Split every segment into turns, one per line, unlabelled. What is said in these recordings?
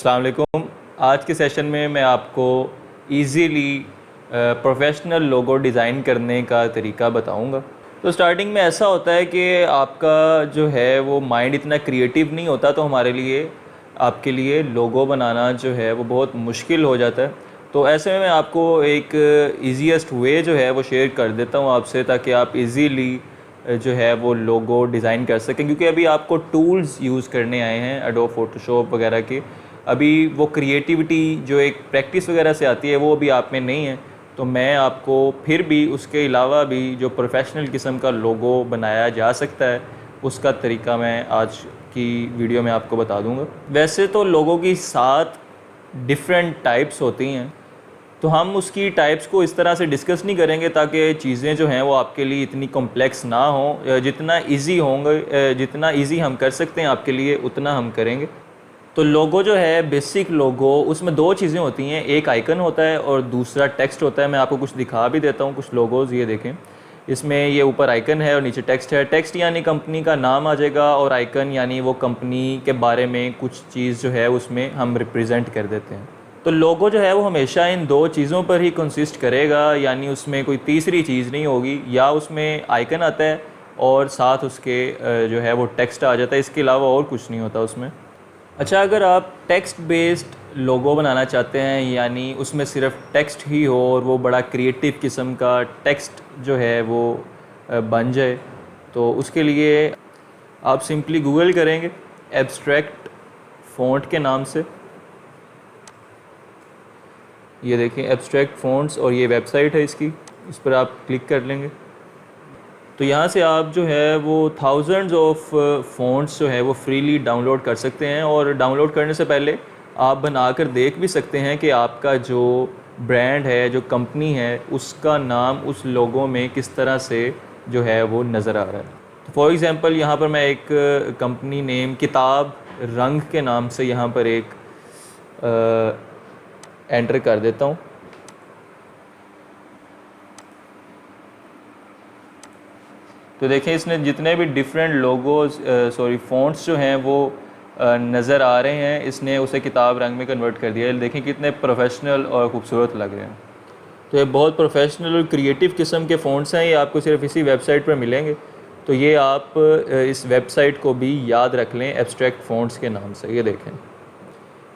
अस्सलाम वालेकुम। आज के सेशन में मैं आपको इजीली प्रोफेशनल लोगो डिज़ाइन करने का तरीका बताऊंगा। तो स्टार्टिंग में ऐसा होता है कि आपका जो है वो माइंड इतना क्रिएटिव नहीं होता, तो हमारे लिए आपके लिए लोगो बनाना जो है वो बहुत मुश्किल हो जाता है। तो ऐसे में मैं आपको एक ईजीएस्ट वे जो है वो शेयर कर देता हूँ आपसे, ताकि आप इजीली जो है वो लोगो डिज़ाइन कर सकें। क्योंकि अभी आपको टूल्स यूज़ करने आए हैं एडोब फोटोशॉप वगैरह के, अभी वो क्रिएटिविटी जो एक प्रैक्टिस वगैरह से आती है वो अभी आप में नहीं है। तो मैं आपको फिर भी उसके अलावा भी जो प्रोफेशनल किस्म का लोगो बनाया जा सकता है उसका तरीका मैं आज की वीडियो में आपको बता दूंगा। वैसे तो लोगों की 7 डिफरेंट टाइप्स होती हैं, तो हम उसकी टाइप्स को इस तरह से डिस्कस नहीं करेंगे ताकि चीज़ें जो हैं वो आपके लिए इतनी कॉम्प्लेक्स ना हो। जितना इजी होंगे, जितना इजी हम कर सकते हैं आपके लिए उतना हम करेंगे। तो लोगो जो है, बेसिक लोगो, उसमें 2 चीज़ें होती हैं, एक आइकन होता है और दूसरा टेक्स्ट होता है। मैं आपको कुछ दिखा भी देता हूँ कुछ लोगोज़, ये देखें। इसमें ये ऊपर आइकन है और नीचे टेक्स्ट है। टेक्स्ट यानी कंपनी का नाम आ जाएगा और आइकन यानी वो कंपनी के बारे में कुछ चीज़ जो है उसमें हम रिप्रेजेंट कर देते हैं। तो लोगो जो है वो हमेशा इन 2 चीज़ों पर ही कंसिस्ट करेगा, यानी उसमें कोई तीसरी चीज़ नहीं होगी। या उसमें आइकन आता है और साथ उसके जो है वो टेक्स्ट आ जाता है, इसके अलावा और कुछ नहीं होता उसमें। अच्छा, अगर आप टेक्स्ट बेस्ड लोगो बनाना चाहते हैं, यानी उसमें सिर्फ टेक्स्ट ही हो और वो बड़ा क्रिएटिव किस्म का टेक्स्ट जो है वो बन जाए, तो उसके लिए आप सिंपली गूगल करेंगे एब्स्ट्रैक्ट फ़ॉन्ट के नाम से। ये देखें एब्स्ट्रैक्ट फ़ॉन्ट्स, और ये वेबसाइट है इसकी, इस पर आप क्लिक कर लेंगे तो यहाँ से आप जो है वो थाउजेंड्स ऑफ फ़ॉन्ट्स जो है वो फ्रीली डाउनलोड कर सकते हैं। और डाउनलोड करने से पहले आप बनाकर देख भी सकते हैं कि आपका जो ब्रांड है, जो कंपनी है, उसका नाम उस लोगों में किस तरह से जो है वो नज़र आ रहा है। तो फॉर एग्ज़ाम्पल यहाँ पर मैं एक कंपनी नेम किताब रंग के नाम से यहाँ पर एक एंटर कर देता हूँ। तो देखें इसने जितने भी डिफरेंट लोगोज फ़ॉन्ट्स जो हैं वो नज़र आ रहे हैं, इसने उसे किताब रंग में कन्वर्ट कर दिया है। देखें कितने प्रोफेशनल और ख़ूबसूरत लग रहे हैं। तो ये बहुत प्रोफेशनल और क्रिएटिव किस्म के फ़ॉन्ट्स हैं, ये आपको सिर्फ इसी वेबसाइट पर मिलेंगे। तो ये आप इस वेबसाइट को भी याद रख लें एब्स्ट्रैक्ट फ़ॉन्ट्स के नाम से। ये देखें,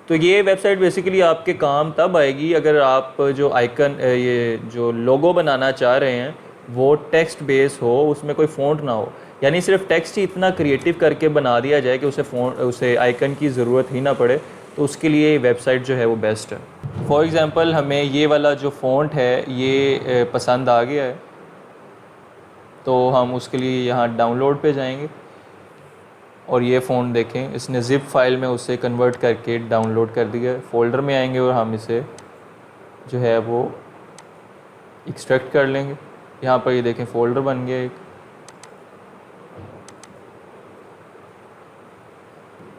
तो ये वेबसाइट बेसिकली आपके काम तब आएगी अगर आप जो आइकन, ये जो लोगो बनाना चाह रहे हैं वो टेक्स्ट बेस हो, उसमें कोई फ़ॉन्ट ना हो, यानी सिर्फ टेक्स्ट ही इतना क्रिएटिव करके बना दिया जाए कि उसे आइकन की ज़रूरत ही ना पड़े। तो उसके लिए वेबसाइट जो है वो बेस्ट है। फॉर एग्ज़ाम्पल हमें ये वाला जो फ़ॉन्ट है ये पसंद आ गया है, तो हम उसके लिए यहाँ डाउनलोड पे जाएंगे और ये फ़ॉन्ट देखें इसने ज़िप फाइल में उसे कन्वर्ट करके डाउनलोड कर दिया। फ़ोल्डर में आएंगे और हम इसे जो है वो एक्सट्रैक्ट कर लेंगे। यहाँ पर ये देखें फ़ोल्डर बन गया एक।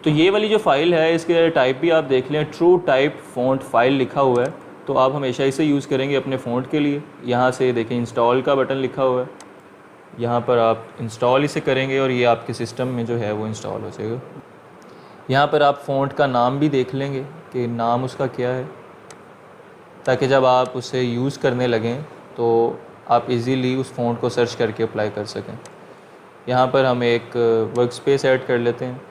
तो ये वाली जो फ़ाइल है इसके टाइप भी आप देख लें, ट्रू टाइप फ़ॉन्ट फाइल लिखा हुआ है, तो आप हमेशा इसे यूज़ करेंगे अपने फ़ॉन्ट के लिए। यहाँ से देखें इंस्टॉल का बटन लिखा हुआ है, यहाँ पर आप इंस्टॉल इसे करेंगे और ये आपके सिस्टम में जो है वो इंस्टॉल हो जाएगा। यहाँ पर आप फ़ॉन्ट का नाम भी देख लेंगे कि नाम उसका क्या है, ताकि जब आप उसे यूज़ करने लगें तो आप इजीली उस फ़ॉन्ट को सर्च करके अप्लाई कर सकें। यहाँ पर हम एक वर्क स्पेस ऐड कर लेते हैं।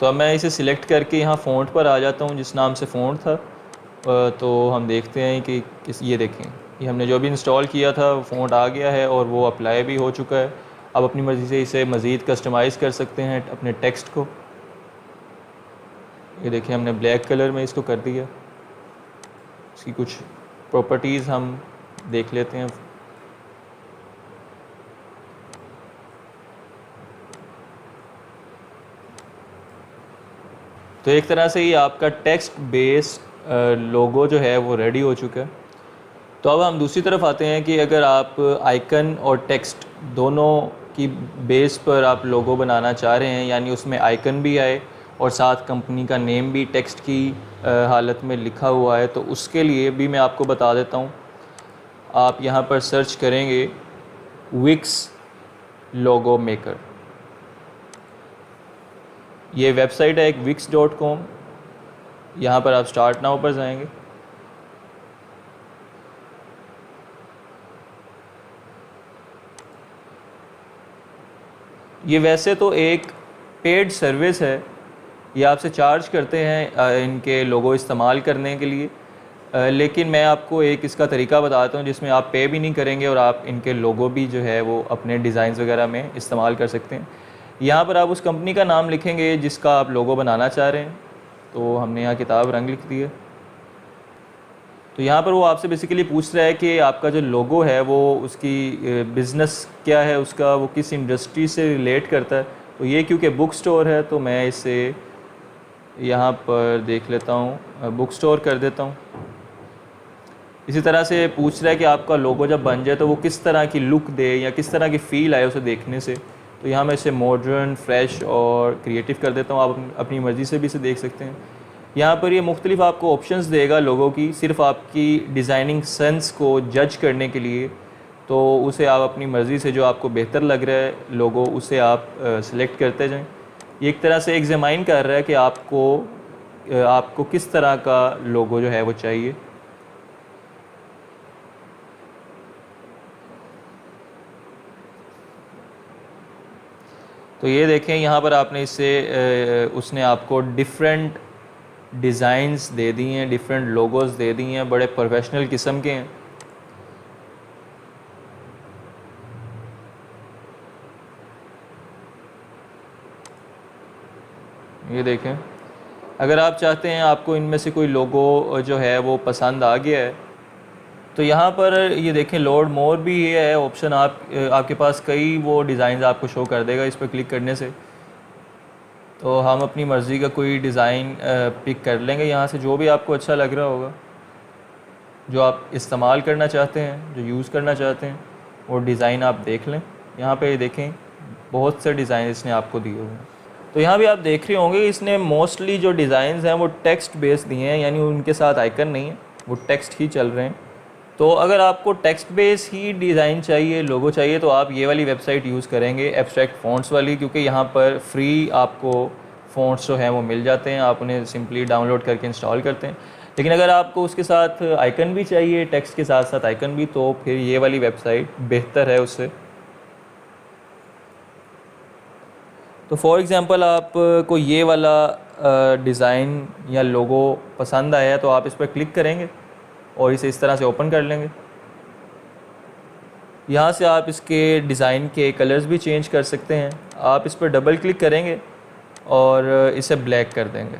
तो अब मैं इसे सिलेक्ट करके यहाँ फ़ॉन्ट पर आ जाता हूँ जिस नाम से फ़ॉन्ट था। तो हम देखते हैं कि ये देखें, ये हमने जो भी इंस्टॉल किया था फ़ॉन्ट आ गया है और वो अप्लाई भी हो चुका है। अब अपनी मर्ज़ी से इसे मज़ीद कस्टमाइज़ कर सकते हैं अपने टेक्स्ट को। ये देखें हमने ब्लैक कलर में इसको कर दिया। इसकी कुछ प्रॉपर्टीज़ हम देख लेते हैं। तो एक तरह से ये आपका टेक्स्ट बेस लोगो जो है वो रेडी हो चुका है। तो अब हम दूसरी तरफ आते हैं कि अगर आप आइकन और टेक्स्ट दोनों की बेस पर आप लोगो बनाना चाह रहे हैं, यानी उसमें आइकन भी आए और साथ कंपनी का नेम भी टेक्स्ट की हालत में लिखा हुआ है, तो उसके लिए भी मैं आपको बता देता हूँ। आप यहाँ पर सर्च करेंगे विक्स लोगो मेकर। ये वेबसाइट है एक wix.com। यहाँ पर आप स्टार्ट नाउ पर जाएंगे। ये वैसे तो एक पेड सर्विस है, ये आपसे चार्ज करते हैं इनके लोगो इस्तेमाल करने के लिए, लेकिन मैं आपको एक इसका तरीका बताता हूँ जिसमें आप पे भी नहीं करेंगे और आप इनके लोगो भी जो है वो अपने डिज़ाइंस वगैरह में इस्तेमाल कर सकते हैं। यहाँ पर आप उस कंपनी का नाम लिखेंगे जिसका आप लोगो बनाना चाह रहे हैं। तो हमने यहाँ किताब रंग लिख दी है। तो यहाँ पर वो आपसे बेसिकली पूछ रहा है कि आपका जो लोगो है वो उसकी बिज़नेस क्या है, उसका वो किस इंडस्ट्री से रिलेट करता है। तो ये क्योंकि बुक स्टोर है तो मैं इसे यहाँ पर देख लेता हूँ, बुक स्टोर कर देता हूँ। इसी तरह से पूछ रहा है कि आपका लोगो जब बन जाए तो वो किस तरह की लुक दे या किस तरह की फ़ील आए उसे देखने से। तो यहाँ मैं इसे मॉडर्न, फ्रेश और क्रिएटिव कर देता हूँ। आप अपनी मर्ज़ी से भी इसे देख सकते हैं। यहाँ पर ये मुख्तलिफ आपको ऑप्शंस देगा लोगों की, सिर्फ आपकी डिज़ाइनिंग सेंस को जज करने के लिए। तो उसे आप अपनी मर्ज़ी से जो आपको बेहतर लग रहा है लोगो उसे आप सिलेक्ट करते जाएं। ये एक तरह से एग्जामाइन कर रहा है कि आपको किस तरह का लोगो जो है वो चाहिए। तो ये देखें यहाँ पर आपने इससे उसने आपको डिफरेंट डिज़ाइंस दे दी हैं, डिफरेंट लोगोस दे दी हैं, बड़े प्रोफेशनल किस्म के हैं। ये देखें, अगर आप चाहते हैं आपको इनमें से कोई लोगो जो है वो पसंद आ गया है तो यहाँ पर ये देखें लोड मोर भी ये है ऑप्शन। आपके पास कई वो डिज़ाइन आपको शो कर देगा इस पर क्लिक करने से। तो हम अपनी मर्ज़ी का कोई डिज़ाइन पिक कर लेंगे यहाँ से, जो भी आपको अच्छा लग रहा होगा, जो आप इस्तेमाल करना चाहते हैं, जो यूज़ करना चाहते हैं, वो डिज़ाइन आप देख लें। यहाँ पे देखें बहुत से डिज़ाइन इसने आपको दिए हुए हैं। तो यहाँ भी आप देख रहे होंगे इसने मोस्टली जो डिज़ाइंस हैं वो टेक्स्ट बेस्ड दिए हैं, यानी उनके साथ आइकन नहीं है, वो टेक्स्ट ही चल रहे हैं। तो अगर आपको टेक्स्ट बेस ही डिज़ाइन चाहिए, लोगो चाहिए, तो आप ये वाली वेबसाइट यूज़ करेंगे, एब्स्ट्रैक्ट फ़ॉन्ट्स वाली, क्योंकि यहाँ पर फ्री आपको फ़ॉन्ट्स जो हैं वो मिल जाते हैं। आप उन्हें सिंपली डाउनलोड करके इंस्टॉल करते हैं। लेकिन अगर आपको उसके साथ आइकन भी चाहिए, टेक्स्ट के साथ साथ आइकन भी, तो फिर ये वाली वेबसाइट बेहतर है उससे। तो फॉर एग्ज़ाम्पल आपको ये वाला डिज़ाइन या लोगो पसंद आया है तो आप इस पर क्लिक करेंगे और इसे इस तरह से ओपन कर लेंगे। यहाँ से आप इसके डिज़ाइन के कलर्स भी चेंज कर सकते हैं। आप इस पर डबल क्लिक करेंगे और इसे ब्लैक कर देंगे।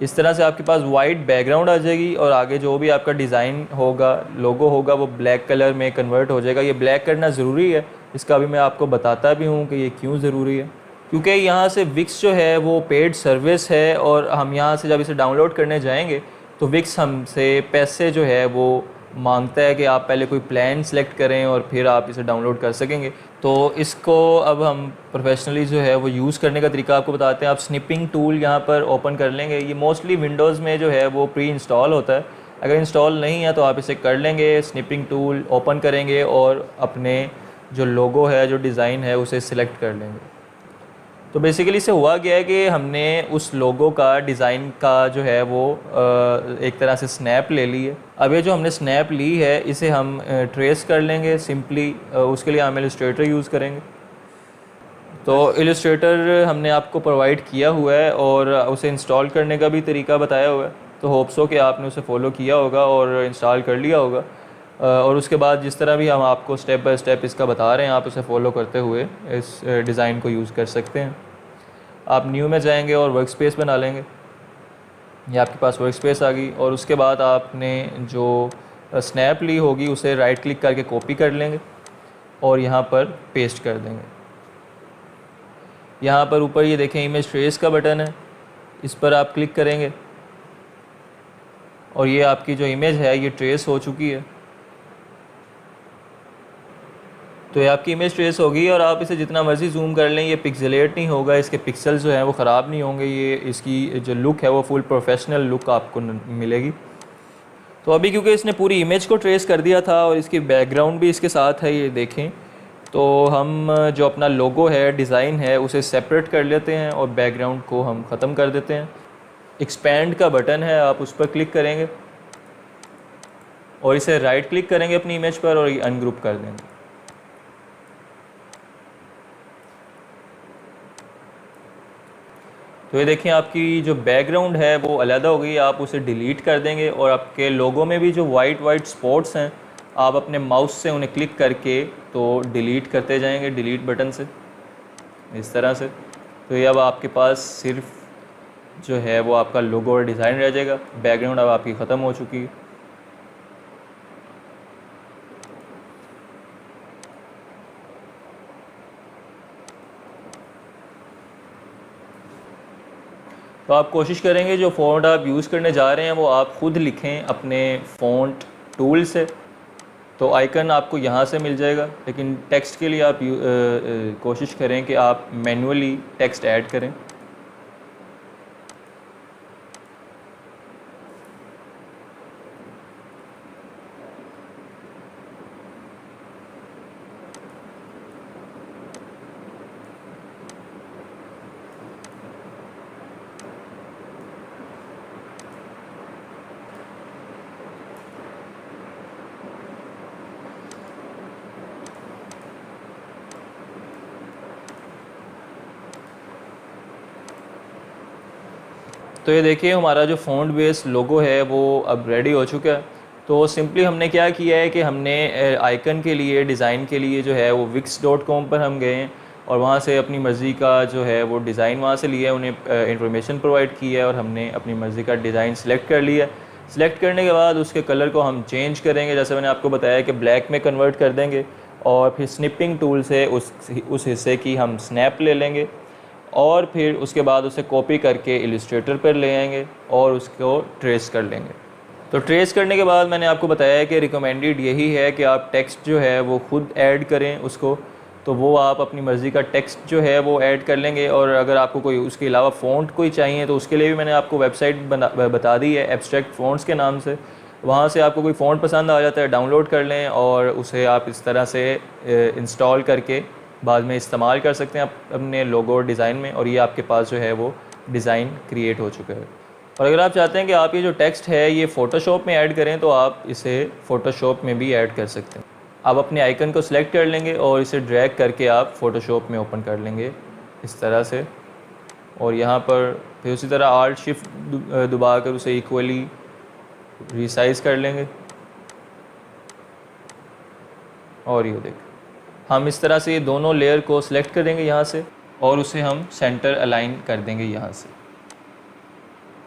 इस तरह से आपके पास वाइट बैकग्राउंड आ जाएगी और आगे जो भी आपका डिज़ाइन होगा, लोगो होगा, वो ब्लैक कलर में कन्वर्ट हो जाएगा। ये ब्लैक करना ज़रूरी है, इसका भी मैं आपको बताता भी हूँ कि ये क्यों ज़रूरी है। क्योंकि यहाँ से विक्स जो है वो पेड सर्विस है और हम यहाँ से जब इसे डाउनलोड करने जाएंगे तो विक्स हमसे पैसे जो है वो मांगता है कि आप पहले कोई प्लान सेलेक्ट करें और फिर आप इसे डाउनलोड कर सकेंगे। तो इसको अब हम प्रोफेशनली जो है वो यूज़ करने का तरीका आपको बताते हैं। आप स्निपिंग टूल यहाँ पर ओपन कर लेंगे। ये मोस्टली विंडोज़ में जो है वो प्री इंस्टॉल होता है, अगर इंस्टॉल नहीं है तो आप इसे कर लेंगे। स्निपिंग टूल ओपन करेंगे और अपने जो लोगो है, जो डिज़ाइन है, उसे सिलेक्ट कर लेंगे। तो बेसिकली इसे हुआ गया है कि हमने उस लोगो का डिज़ाइन का जो है वो एक तरह से स्नैप ले ली है। अब ये जो हमने स्नैप ली है इसे हम ट्रेस कर लेंगे सिंपली। उसके लिए हम इलस्ट्रेटर यूज़ करेंगे। तो इलस्ट्रेटर हमने आपको प्रोवाइड किया हुआ है और उसे इंस्टॉल करने का भी तरीका बताया हुआ है। तो होप्स हो कि आपने उसे फॉलो किया होगा और इंस्टॉल कर लिया होगा। और उसके बाद जिस तरह भी हम आपको स्टेप बाय स्टेप इसका बता रहे हैं, आप उसे फॉलो करते हुए इस डिज़ाइन को यूज़ कर सकते हैं। आप न्यू में जाएंगे और वर्क स्पेस बना लेंगे। ये आपके पास वर्क स्पेस आ गई और उसके बाद आपने जो स्नैप ली होगी उसे राइट क्लिक करके कॉपी कर लेंगे और यहाँ पर पेस्ट कर देंगे। यहाँ पर ऊपर ये देखें इमेज ट्रेस का बटन है, इस पर आप क्लिक करेंगे और ये आपकी जो इमेज है ये ट्रेस हो चुकी है। तो ये आपकी इमेज ट्रेस होगी और आप इसे जितना मर्ज़ी जूम कर लें, ये पिक्सेलेट नहीं होगा, इसके पिक्सल्स जो हैं वो ख़राब नहीं होंगे, ये इसकी जो लुक है वो फुल प्रोफेशनल लुक आपको मिलेगी। तो अभी क्योंकि इसने पूरी इमेज को ट्रेस कर दिया था और इसकी बैकग्राउंड भी इसके साथ है, ये देखें, तो हम जो अपना लोगो है, डिज़ाइन है, उसे सेपरेट कर लेते हैं और बैकग्राउंड को हम ख़त्म कर देते हैं। एक्सपैंड का बटन है, आप उस पर क्लिक करेंगे और इसे राइट क्लिक करेंगे अपनी इमेज पर और ये अनग्रुप कर देंगे। तो ये देखिए आपकी जो बैकग्राउंड है वो अलग हो गई, आप उसे डिलीट कर देंगे और आपके लोगो में भी जो वाइट स्पॉट्स हैं, आप अपने माउस से उन्हें क्लिक करके तो डिलीट करते जाएंगे डिलीट बटन से, इस तरह से। तो ये अब आपके पास सिर्फ जो है वो आपका लोगो और डिज़ाइन रह जाएगा, बैकग्राउंड अब आपकी ख़त्म हो चुकी है। तो आप कोशिश करेंगे जो फ़ॉन्ट आप यूज़ करने जा रहे हैं वो आप ख़ुद लिखें अपने फ़ॉन्ट टूल से। तो आइकन आपको यहाँ से मिल जाएगा, लेकिन टेक्स्ट के लिए आप कोशिश करें कि आप मैन्युअली टेक्स्ट ऐड करें। तो ये देखिए हमारा जो फ़ॉन्ट बेस लोगो है वो अब रेडी हो चुका है। तो सिंपली हमने क्या किया है कि हमने आइकन के लिए, डिज़ाइन के लिए जो है वो wix.com पर हम गए हैं और वहाँ से अपनी मर्ज़ी का जो है वो डिज़ाइन वहाँ से लिया है, उन्हें इंफॉर्मेशन प्रोवाइड की है और हमने अपनी मर्ज़ी का डिज़ाइन सेलेक्ट कर लिया। सेलेक्ट करने के बाद उसके कलर को हम चेंज करेंगे, जैसे मैंने आपको बताया कि ब्लैक में कन्वर्ट कर देंगे और फिर स्निपिंग टूल से उस हिस्से की हम स्नैप ले लेंगे और फिर उसके बाद उसे कॉपी करके इलस्ट्रेटर पर ले आएंगे और उसको ट्रेस कर लेंगे। तो ट्रेस करने के बाद मैंने आपको बताया कि रिकमेंडेड यही है कि आप टेक्स्ट जो है वो ख़ुद ऐड करें उसको, तो वो आप अपनी मर्ज़ी का टेक्स्ट जो है वो ऐड कर लेंगे। और अगर आपको कोई उसके अलावा फ़ॉन्ट कोई चाहिए तो उसके लिए भी मैंने आपको वेबसाइट बता दी है एब्स्ट्रैक्ट फ़ॉन्ट्स के नाम से। वहाँ से आपको कोई फ़ॉन्ट पसंद आ जाता है, डाउनलोड कर लें और उसे आप इस तरह से इंस्टॉल करके बाद में इस्तेमाल कर सकते हैं अपने लोगो और डिज़ाइन में, और ये आपके पास जो है वो डिज़ाइन क्रिएट हो चुका है। और अगर आप चाहते हैं कि आप ये जो टेक्स्ट है ये फ़ोटोशॉप में ऐड करें तो आप इसे फ़ोटोशॉप में भी ऐड कर सकते हैं। आप अपने आइकन को सिलेक्ट कर लेंगे और इसे ड्रैग करके आप फ़ोटोशॉप में ओपन कर लेंगे इस तरह से, और यहाँ पर फिर उसी तरह आल्ट शिफ्ट दबा कर उसे इक्वली रिसाइज़ कर लेंगे। और ये देखें हम इस तरह से ये दोनों लेयर को सिलेक्ट करेंगे यहाँ से और उसे हम सेंटर अलाइन कर देंगे यहाँ से।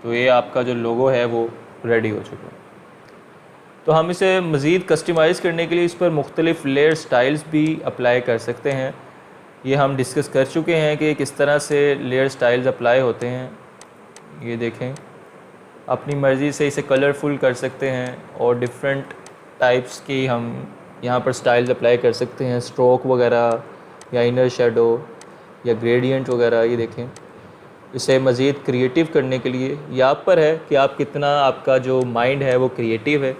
तो ये आपका जो लोगो है वो रेडी हो चुका है। तो हम इसे मज़ीद कस्टमाइज़ करने के लिए इस पर मुख्तलिफ़ लेयर स्टाइल्स भी अप्लाई कर सकते हैं। ये हम डिस्कस कर चुके हैं कि किस तरह से लेयर स्टाइल्स अप्लाई होते हैं। ये देखें अपनी मर्ज़ी से इसे कलरफुल कर सकते हैं और डिफरेंट टाइप्स की हम यहाँ पर स्टाइल्स अप्लाई कर सकते हैं, स्ट्रोक वगैरह या इनर शेडो या ग्रेडियंट वगैरह। ये देखें इसे मज़ीद क्रिएटिव करने के लिए ये आप पर है कि आप कितना, आपका जो माइंड है वो क्रिएटिव है,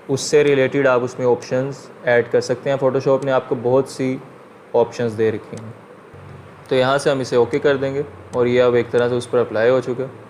उससे रिलेटेड आप उसमें ऑप्शंस ऐड कर सकते हैं। फ़ोटोशॉप ने आपको बहुत सी ऑप्शंस दे रखी हैं। तो यहाँ से हम इसे ओके कर देंगे और ये अब एक तरह से उस पर अप्लाई हो चुका है।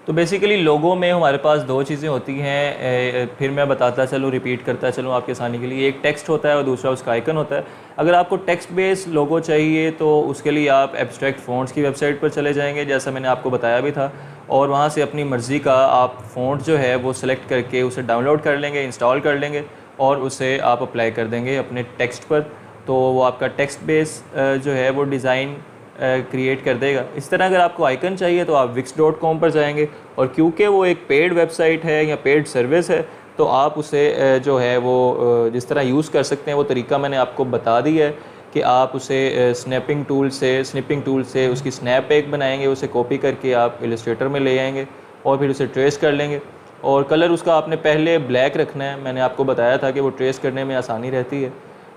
तो बेसिकली लोगो में हमारे पास दो चीज़ें होती हैं, फिर मैं बताता चलूँ, रिपीट करता चलूँ आपके आसानी के लिए। एक टेक्स्ट होता है और दूसरा उसका आइकन होता है। अगर आपको टेक्स्ट बेस्ड लोगो चाहिए तो उसके लिए आप एब्स्ट्रैक्ट फ़ॉन्ट्स की वेबसाइट पर चले जाएंगे, जैसा मैंने आपको बताया भी था, और वहाँ से अपनी मर्ज़ी का आप फ़ॉन्ट जो है वो सिलेक्ट करके उसे डाउनलोड कर लेंगे, इंस्टॉल कर लेंगे और उसे आप अप्लाई कर देंगे अपने टेक्स्ट पर। तो वो आपका टेक्स्ट बेस जो है वो डिज़ाइन क्रिएट कर देगा। इस तरह अगर आपको आइकन चाहिए तो आप wix.com पर जाएंगे, और क्योंकि वो एक पेड वेबसाइट है या पेड सर्विस है तो आप उसे जो है वो जिस तरह यूज़ कर सकते हैं वो तरीका मैंने आपको बता दिया है कि आप उसे स्निपिंग टूल से उसकी स्नैप एक बनाएंगे, उसे कॉपी करके आप इलस्ट्रेटर में ले आएंगे और फिर उसे ट्रेस कर लेंगे। और कलर उसका आपने पहले ब्लैक रखना है, मैंने आपको बताया था कि वो ट्रेस करने में आसानी रहती है।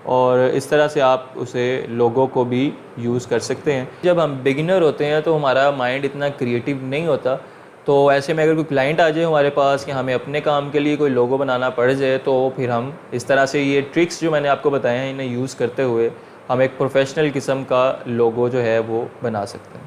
और इस तरह से आप उसे लोगो को भी यूज़ कर सकते हैं। जब हम बिगिनर होते हैं तो हमारा माइंड इतना क्रिएटिव नहीं होता, तो ऐसे में अगर कोई क्लाइंट आ जाए हमारे पास कि हमें अपने काम के लिए कोई लोगो बनाना पड़ जाए, तो फिर हम इस तरह से ये ट्रिक्स जो मैंने आपको बताए हैं इन्हें यूज़ करते हुए हम एक प्रोफेशनल किस्म का लोगो जो है वो बना सकते हैं।